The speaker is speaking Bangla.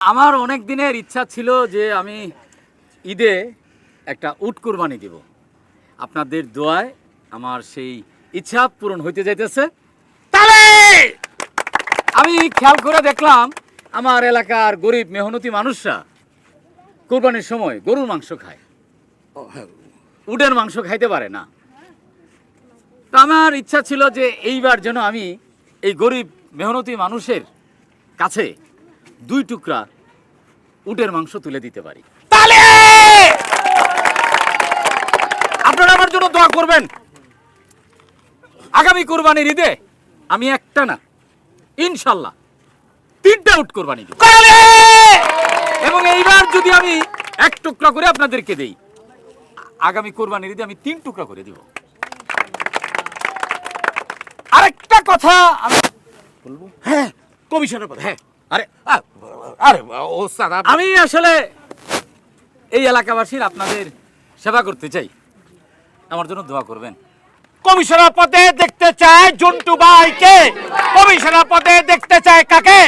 আমার অনেক দিনের ইচ্ছা ছিল যে আমি ঈদে একটা উট কুরবানি দিব। আপনাদের দোয়ায় আমার সেই ইচ্ছা পূরণ হইতে যাইতেছে। তাহলে আমি খেয়াল করে দেখলাম আমার এলাকার গরিব মেহনতি মানুষরা কুরবানির সময় গরুর মাংস খায়, উটের মাংস খাইতে পারে না। তো আমার ইচ্ছা ছিল যে এইবার যেন আমি এই গরিব মেহনতি মানুষের কাছে 2 টুকরা উটের মাংস তুলে দিতে পারি। তাহলে আপনারা আমার জন্য দোয়া করবেন। আগামী কুরবানির ঈদে আমি একটা না, ইনশাল্লাহ 3টা উট কুরবানি দেব। এবং এইবার যদি আমি 1 টুকরা করে আপনাদেরকে দেই, আগামী কুরবানির ঈদে আমি 3 টুকরা করে দিব। আরেকটা কথা আমি বলবো। হ্যাঁ, কমিশনের কথা। হ্যাঁ, আরে আরে ওস্তাদ, আমি আসলে এই এলাকাবাসীর আপনাদের সেবা করতে চাই, আমার জন্য দোয়া করবেন। কমিশনার পদে দেখতে চায় জন্টু ভাইকে। কমিশনার পদে দেখতে চায় কাকে?